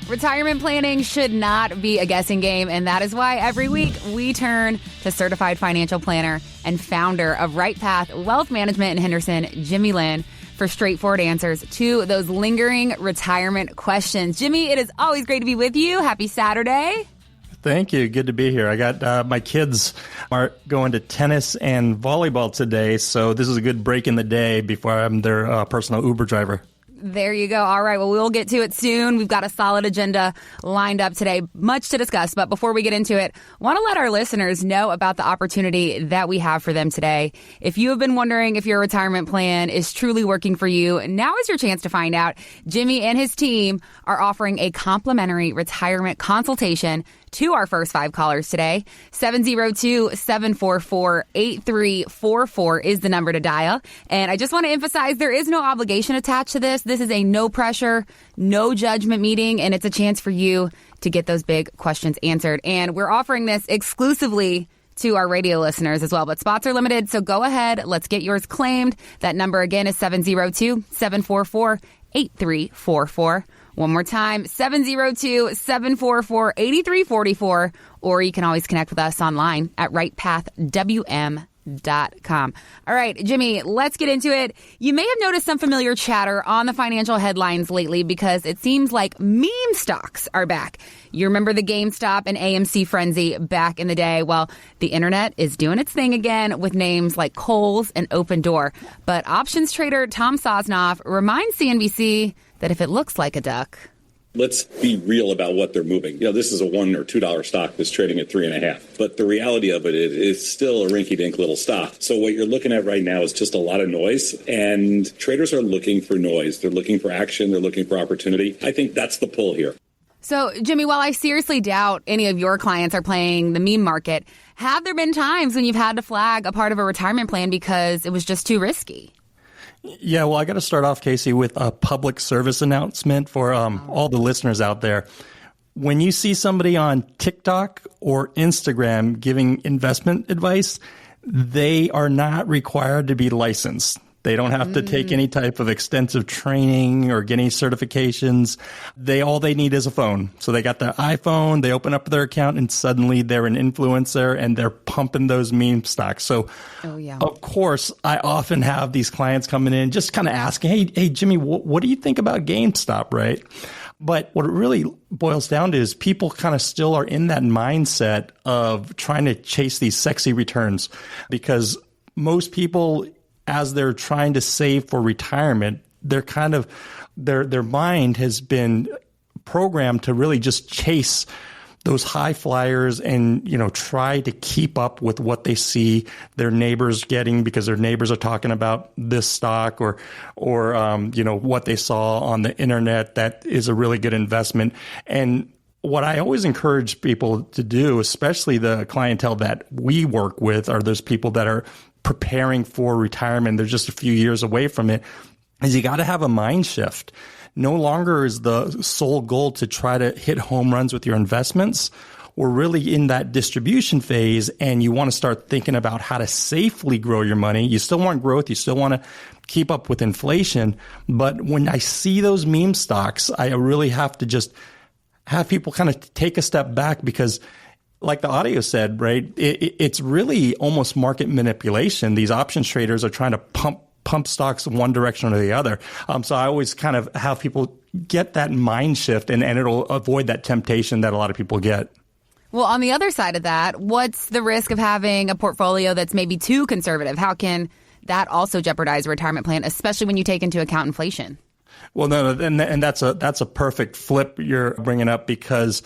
Retirement planning should not be a guessing game, and that is why every week we turn to certified financial planner and founder of Right Path Wealth Management in Henderson, Jimmy Lynn, for straightforward answers to those lingering retirement questions. Jimmy, it is always great to be with you. Happy Saturday. Thank you. Good to be here. I got my kids are going to tennis and volleyball today, so this is a good break in the day before I'm their personal Uber driver. There you go. All right. Well, we'll get to it soon. We've got a solid agenda lined up today. Much to discuss. But before we get into it, want to let our listeners know about the opportunity that we have for them today. If you have been wondering if your retirement plan is truly working for you, now is your chance to find out. Jimmy and his team are offering a complimentary retirement consultation to our first 5 callers today. 702-744-8344 is the number to dial. And I just want to emphasize there is no obligation attached to this. This is a no pressure, no judgment meeting, and it's a chance for you to get those big questions answered. And we're offering this exclusively to our radio listeners as well, but spots are limited. So go ahead. Let's get yours claimed. That number again is 702-744-8344. One more time, 702-744-8344, or you can always connect with us online at rightpathwm.com. All right, Jimmy, let's get into it. You may have noticed some familiar chatter on the financial headlines lately because it seems like meme stocks are back. You remember the GameStop and AMC frenzy back in the day? Well, the internet is doing its thing again with names like Kohl's and Open Door. But options trader Tom Sosnoff reminds CNBC that if it looks like a duck, let's be real about what they're moving. This is a $1 or $2 stock that's trading at 3.5. But the reality of it is still a rinky-dink little stock. So what you're looking at right now is just a lot of noise. And traders are looking for noise. They're looking for action. They're looking for opportunity. I think that's the pull here. So, Jimmy, while I seriously doubt any of your clients are playing the meme market, have there been times when you've had to flag a part of a retirement plan because it was just too risky? Yeah, well, I got to start off, Casey, with a public service announcement for all the listeners out there. When you see somebody on TikTok or Instagram giving investment advice, they are not required to be licensed. They don't have to take any type of extensive training or get any certifications. All they need is a phone. So they got their iPhone, they open up their account, and suddenly they're an influencer and they're pumping those meme stocks. So, Of course, I often have these clients coming in just kind of asking, hey, Jimmy, what do you think about GameStop, right? But what it really boils down to is people kind of still are in that mindset of trying to chase these sexy returns because most people, as they're trying to save for retirement, they're kind of their mind has been programmed to really just chase those high flyers and, try to keep up with what they see their neighbors getting because their neighbors are talking about this stock or what they saw on the internet that is a really good investment. And what I always encourage people to do, especially the clientele that we work with, are those people that are preparing for retirement. They're just a few years away from it, is you got to have a mind shift. No longer is the sole goal to try to hit home runs with your investments. We're really in that distribution phase, and you want to start thinking about how to safely grow your money. You still want growth. You still want to keep up with inflation. But when I see those meme stocks, I really have to just have people kind of take a step back because, like the audio said, right, it's really almost market manipulation. These options traders are trying to pump stocks in one direction or the other. So I always kind of have people get that mind shift and it'll avoid that temptation that a lot of people get. Well, on the other side of that, what's the risk of having a portfolio that's maybe too conservative? How can that also jeopardize a retirement plan, especially when you take into account inflation? Well, no, and that's a perfect flip you're bringing up because,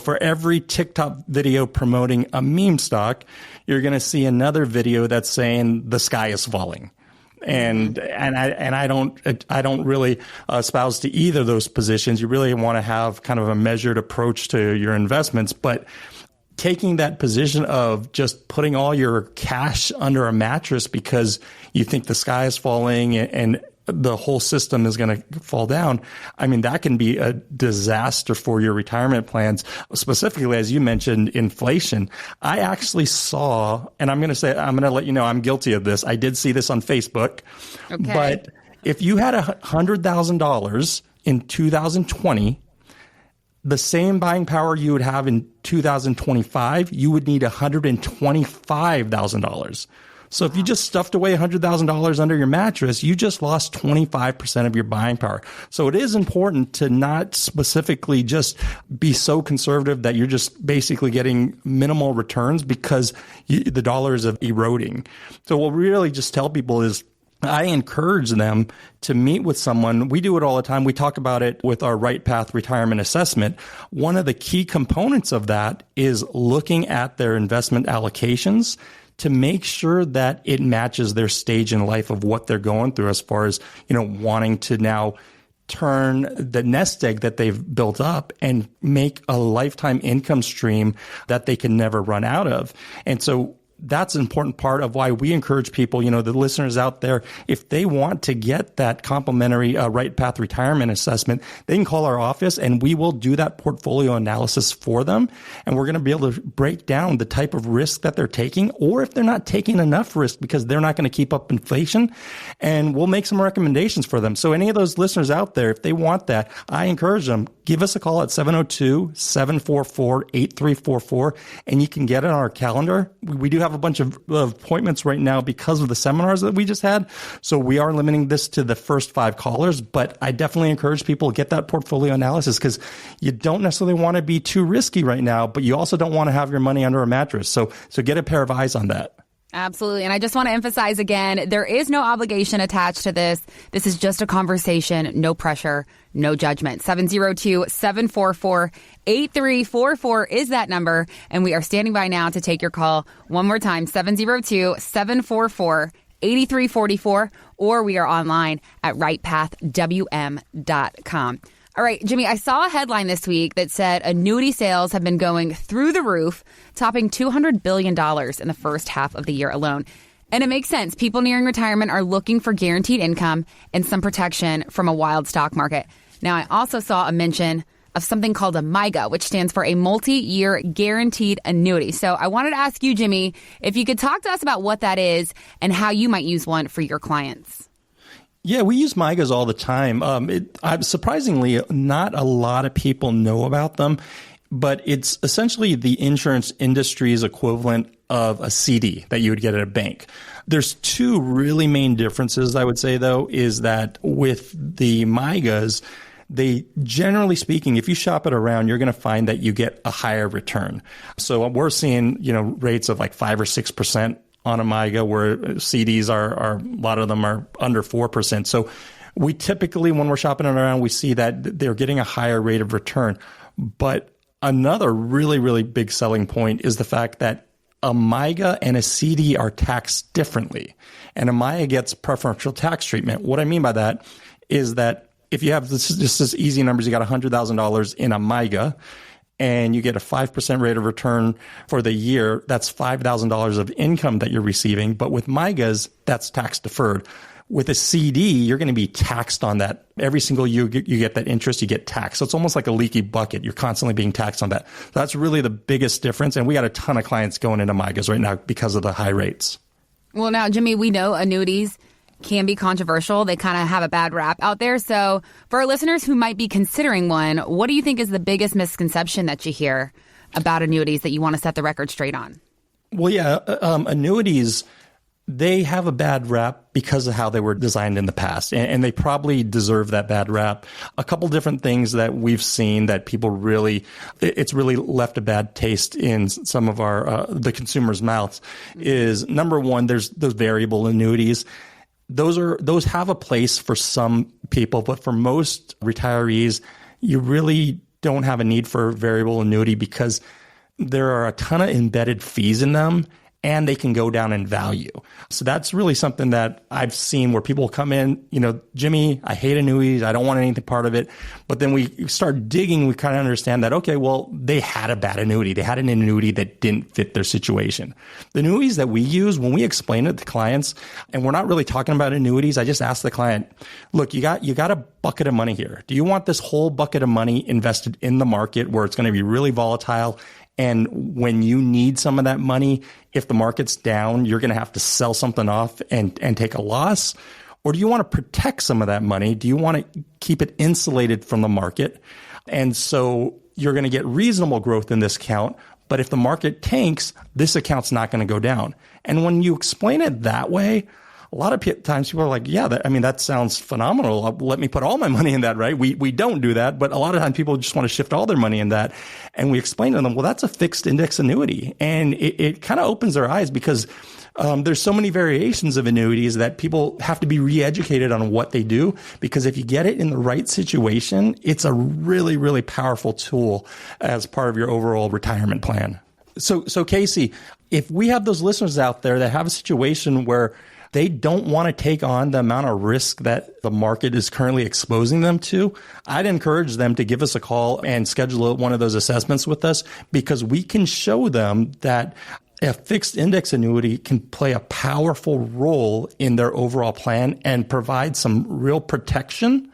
for every TikTok video promoting a meme stock, you're going to see another video that's saying the sky is falling. And I don't really espouse to either of those positions. You really want to have kind of a measured approach to your investments, but taking that position of just putting all your cash under a mattress because you think the sky is falling and the whole system is going to fall down. I mean, that can be a disaster for your retirement plans, specifically, as you mentioned, inflation. I actually saw, and I'm going to let you know I'm guilty of this. I did see this on Facebook. Okay. But if you had $100,000 in 2020, the same buying power you would have in 2025, you would need $125,000. So if you just stuffed away $100,000 under your mattress, you just lost 25% of your buying power. So it is important to not specifically just be so conservative that you're just basically getting minimal returns because the dollar is eroding. So what we really just tell people is, I encourage them to meet with someone. We do it all the time. We talk about it with our Right Path retirement assessment. One of the key components of that is looking at their investment allocations to make sure that it matches their stage in life of what they're going through as far as, wanting to now turn the nest egg that they've built up and make a lifetime income stream that they can never run out of. And so that's an important part of why we encourage people, the listeners out there, if they want to get that complimentary Right Path retirement assessment, they can call our office and we will do that portfolio analysis for them. And we're going to be able to break down the type of risk that they're taking, or if they're not taking enough risk because they're not going to keep up inflation. And we'll make some recommendations for them. So any of those listeners out there, if they want that, I encourage them, give us a call at 702-744-8344, and you can get it on our calendar. We do have a bunch of appointments right now because of the seminars that we just had. So we are limiting this to the first 5 callers, but I definitely encourage people to get that portfolio analysis because you don't necessarily want to be too risky right now, but you also don't want to have your money under a mattress. So get a pair of eyes on that. Absolutely. And I just want to emphasize again, there is no obligation attached to this. This is just a conversation, no pressure, no judgment. 702-744-8344 is that number. And we are standing by now to take your call. One more time, 702-744-8344, or we are online at rightpathwm.com. All right, Jimmy, I saw a headline this week that said annuity sales have been going through the roof, topping $200 billion in the first half of the year alone. And it makes sense. People nearing retirement are looking for guaranteed income and some protection from a wild stock market. Now, I also saw a mention of something called a MYGA, which stands for a multi-year guaranteed annuity. So I wanted to ask you, Jimmy, if you could talk to us about what that is and how you might use one for your clients. Yeah, we use MYGAs all the time. Surprisingly, not a lot of people know about them, but it's essentially the insurance industry's equivalent of a CD that you would get at a bank. There's 2 really main differences, I would say, though, is that with the MYGAs, they, generally speaking, if you shop it around, you're going to find that you get a higher return. So we're seeing, rates of like 5 or 6% on a MYGA, where CDs are a lot of them are under 4%. So we typically, when we're shopping around, we see that they're getting a higher rate of return. But another really, really big selling point is the fact that a MYGA and a CD are taxed differently. And a MYGA gets preferential tax treatment. What I mean by that is that if you have this easy numbers, you got $100,000 in a MYGA, and you get a 5% rate of return for the year, that's $5,000 of income that you're receiving. But with MYGAs, that's tax deferred. With a CD, you're going to be taxed on that. Every single year you get that interest, you get taxed. So it's almost like a leaky bucket. You're constantly being taxed on that. So that's really the biggest difference. And we got a ton of clients going into MYGAs right now because of the high rates. Well, now, Jimmy, we know annuities can be controversial. They kind of have a bad rap out there. So for our listeners who might be considering one, what do you think is the biggest misconception that you hear about annuities that you want to set the record straight on? Well, yeah, annuities, they have a bad rap because of how they were designed in the past, and they probably deserve that bad rap. A couple different things that we've seen that people it's really left a bad taste in some of the consumers' mouths is, number one, there's those variable annuities. Those have a place for some people, but for most retirees, you really don't have a need for variable annuity because there are a ton of embedded fees in them, and they can go down in value. So that's really something that I've seen where people come in, Jimmy, I hate annuities. I don't want anything part of it. But then we start digging. We kind of understand that, okay, well, they had a bad annuity. They had an annuity that didn't fit their situation. The annuities that we use, when we explain it to clients, and we're not really talking about annuities, I just ask the client, look, you got a bucket of money here. Do you want this whole bucket of money invested in the market where it's going to be really volatile? And when you need some of that money, if the market's down, you're going to have to sell something off and take a loss? Or do you want to protect some of that money? Do you want to keep it insulated from the market? And so you're going to get reasonable growth in this account. But if the market tanks, this account's not going to go down. And when you explain it that way, a lot of times people are like, yeah, that sounds phenomenal. Let me put all my money in that, right? We don't do that, but a lot of times people just want to shift all their money in that. And we explain to them, well, that's a fixed index annuity. And it kind of opens their eyes because there's so many variations of annuities that people have to be re-educated on what they do, because if you get it in the right situation, it's a really, really powerful tool as part of your overall retirement plan. So Casey, if we have those listeners out there that have a situation where they don't want to take on the amount of risk that the market is currently exposing them to, I'd encourage them to give us a call and schedule one of those assessments with us, because we can show them that a fixed index annuity can play a powerful role in their overall plan and provide some real protection,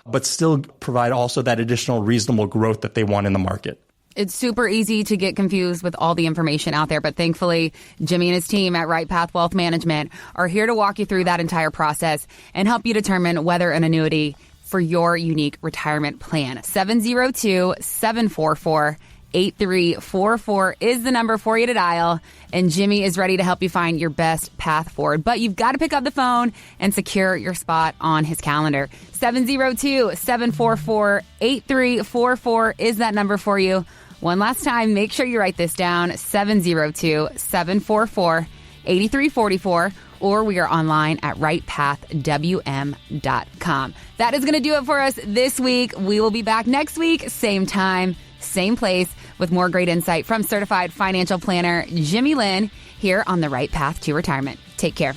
but still provide also that additional reasonable growth that they want in the market. It's super easy to get confused with all the information out there, but thankfully, Jimmy and his team at Right Path Wealth Management are here to walk you through that entire process and help you determine whether an annuity for your unique retirement plan. 702-744-8344 is the number for you to dial, and Jimmy is ready to help you find your best path forward. But you've got to pick up the phone and secure your spot on his calendar. 702-744-8344 is that number for you. One last time, make sure you write this down, 702-744-8344, or we are online at rightpathwm.com. That is going to do it for us this week. We will be back next week, same time, same place, with more great insight from certified financial planner Jimmy Lynn here on the Right Path to Retirement. Take care.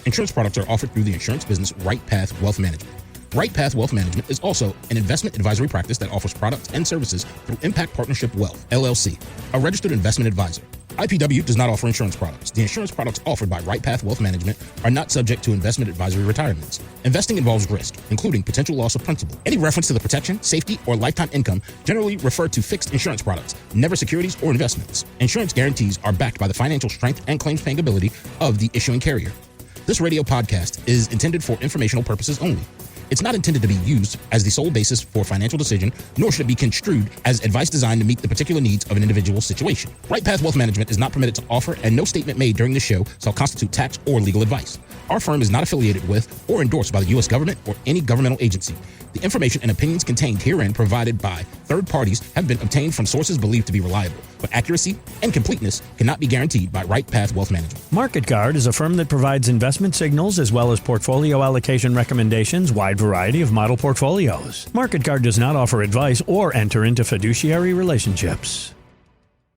Insurance products are offered through the insurance business Right Path Wealth Management. Right Path Wealth Management is also an investment advisory practice that offers products and services through Impact Partnership Wealth, LLC, a registered investment advisor. IPW does not offer insurance products. The insurance products offered by Right Path Wealth Management are not subject to investment advisory requirements. Investing involves risk, including potential loss of principal. Any reference to the protection, safety, or lifetime income generally refer to fixed insurance products, never securities or investments. Insurance guarantees are backed by the financial strength and claims paying ability of the issuing carrier. This radio podcast is intended for informational purposes only. It's not intended to be used as the sole basis for financial decision, nor should it be construed as advice designed to meet the particular needs of an individual situation. Right Path Wealth Management is not permitted to offer, and no statement made during this show shall constitute tax or legal advice. Our firm is not affiliated with or endorsed by the U.S. government or any governmental agency. The information and opinions contained herein provided by third parties have been obtained from sources believed to be reliable, but accuracy and completeness cannot be guaranteed by Right Path Wealth Management. Market Guard is a firm that provides investment signals as well as portfolio allocation recommendations, wide variety of model portfolios. Market Guard does not offer advice or enter into fiduciary relationships.